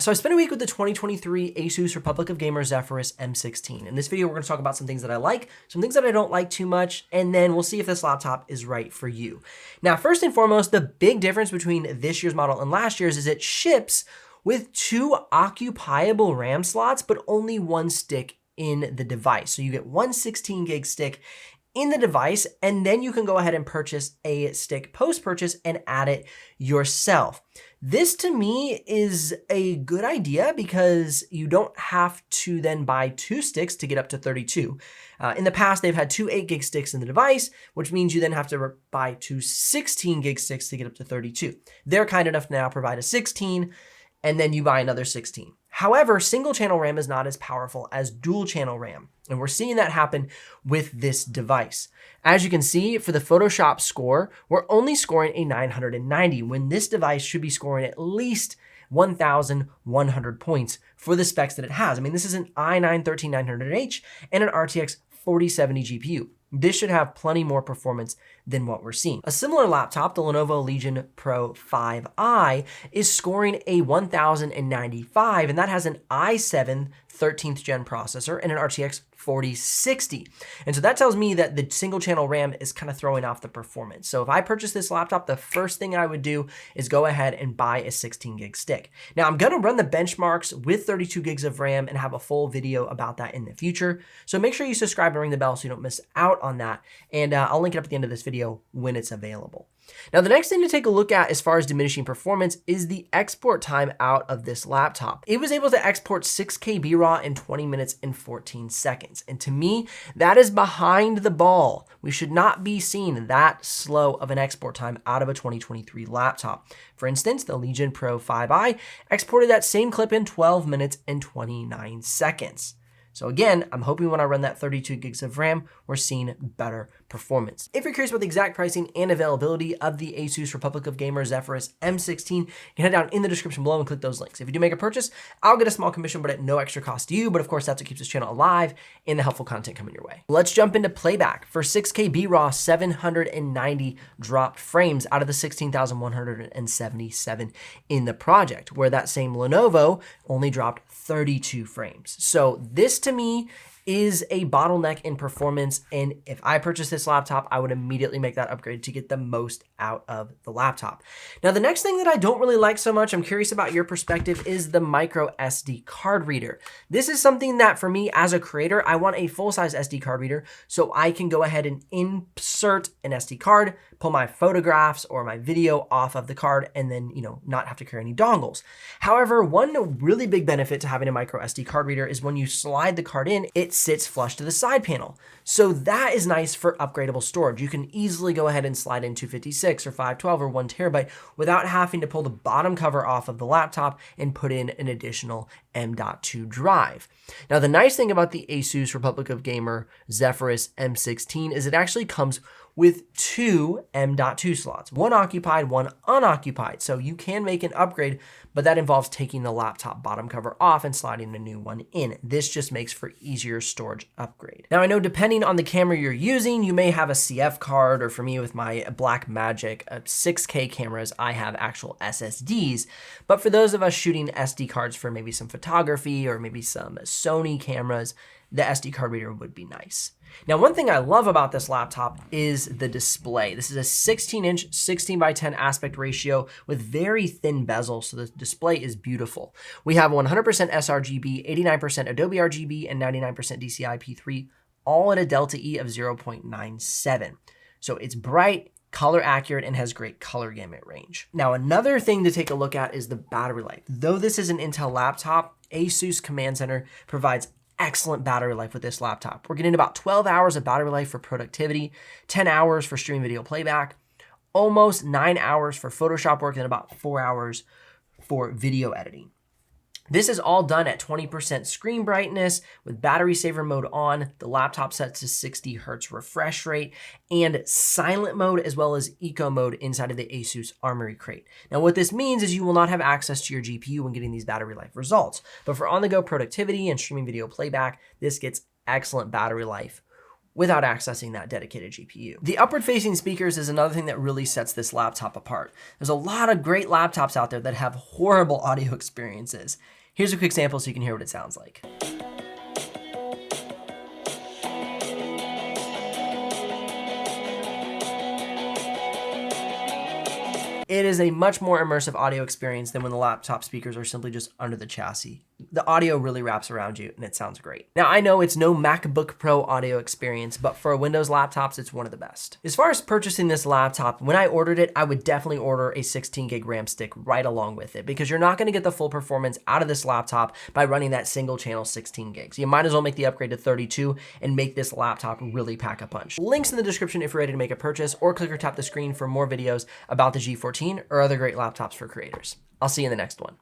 So I spent a week with the 2023 Asus Republic of Gamers Zephyrus M16. In this video, we're going to talk about some things that I like, some things that I don't like too much, and then we'll see if this laptop is right for you. Now, first and foremost, the big difference between this year's model and last year's is it ships with 2 occupiable RAM slots, but only 1 stick in the device. So you get 1 16 gig stick in the device, and then you can go ahead and purchase a stick post-purchase and add it yourself. This to me is a good idea because you don't have to then buy 2 sticks to get up to 32. In the past, they've had 2 8 gig sticks in the device, which means you then have to buy 2 16 gig sticks to get up to 32. They're kind enough to now provide a 16, and then you buy another 16. However, single channel RAM is not as powerful as dual channel RAM, and we're seeing that happen with this device. As you can see, for the Photoshop score, we're only scoring a 990 when this device should be scoring at least 1,100 points for the specs that it has. I mean, this is an i9-13900H and an RTX 4070 GPU. This should have plenty more performance than what we're seeing. A similar laptop, the Lenovo Legion Pro 5i, is scoring a 1095, and that has an i7 13th gen processor and an RTX 4060. And so that tells me that the single channel RAM is kind of throwing off the performance. So if I purchase this laptop, the first thing I would do is go ahead and buy a 16 gig stick. Now I'm going to run the benchmarks with 32 gigs of RAM and have a full video about that in the future. So make sure you subscribe and ring the bell so you don't miss out on that. And I'll link it up at the end of this video when it's available. Now, the next thing to take a look at as far as diminishing performance is the export time out of this laptop. It was able to export 6K BRAW in 20 minutes and 14 seconds. And to me, that is behind the ball. We should not be seeing that slow of an export time out of a 2023 laptop. For instance, the Legion Pro 5i exported that same clip in 12 minutes and 29 seconds. So again, I'm hoping when I run that 32 gigs of RAM, we're seeing better performance. If you're curious about the exact pricing and availability of the Asus Republic of Gamers Zephyrus M16, you can head down in the description below and click those links. If you do make a purchase, I'll get a small commission, but at no extra cost to you. But of course, that's what keeps this channel alive and the helpful content coming your way. Let's jump into Playback. For 6K BRAW, 790 dropped frames out of the 16,177 in the project, where that same Lenovo only dropped 32 frames. So this to me is a bottleneck in performance, and if I purchase this laptop, I would immediately make that upgrade to get the most out of the laptop. Now, the next thing that I don't really like so much, I'm curious about your perspective, is the micro SD card reader. This is something that for me as a creator, I want a full-size SD card reader so I can go ahead and insert an SD card, pull my photographs or my video off of the card, and then, not have to carry any dongles. However, one really big benefit to having a micro SD card reader is when you slide the card in, it sits flush to the side panel. So that is nice for upgradable storage. You can easily go ahead and slide in 256 or 512 or 1 terabyte without having to pull the bottom cover off of the laptop and put in an additional M.2 drive. Now, the nice thing about the Asus Republic of Gamer Zephyrus M16 is it actually comes with 2 M.2 slots, 1 occupied, 1 unoccupied. So you can make an upgrade, but that involves taking the laptop bottom cover off and sliding a new one in. This just makes for easier storage upgrade. Now, I know depending on the camera you're using, you may have a CF card, or for me with my Blackmagic 6K cameras, I have actual SSDs. But for those of us shooting SD cards for maybe some photography or maybe some Sony cameras, the SD card reader would be nice. Now, one thing I love about this laptop is the display. This is a 16-inch, 16:10 aspect ratio with very thin bezel, so the display is beautiful. We have 100% sRGB, 89% Adobe RGB, and 99% DCI-P3, all at a delta E of 0.97. So it's bright, color accurate, and has great color gamut range. Now, another thing to take a look at is the battery life. Though this is an Intel laptop, Asus Command Center provides excellent battery life with this laptop. We're getting about 12 hours of battery life for productivity, 10 hours for streaming video playback, almost 9 hours for Photoshop work, and about 4 hours for video editing. This is all done at 20% screen brightness with battery saver mode on. The laptop sets to 60 Hertz refresh rate and silent mode, as well as eco mode inside of the Asus Armory Crate. Now, what this means is you will not have access to your GPU when getting these battery life results. But for on-the-go productivity and streaming video playback, this gets excellent battery life without accessing that dedicated GPU. The upward facing speakers is another thing that really sets this laptop apart. There's a lot of great laptops out there that have horrible audio experiences. Here's a quick sample so you can hear what it sounds like. It is a much more immersive audio experience than when the laptop speakers are simply just under the chassis. The audio really wraps around you and it sounds great. Now I know it's no MacBook Pro audio experience, but for Windows laptops, it's one of the best. As far as purchasing this laptop, when I ordered it, I would definitely order a 16 gig RAM stick right along with it because you're not gonna get the full performance out of this laptop by running that single channel 16 gigs. You might as well make the upgrade to 32 and make this laptop really pack a punch. Links in the description if you're ready to make a purchase, or click or tap the screen for more videos about the G14 or other great laptops for creators. I'll see you in the next one.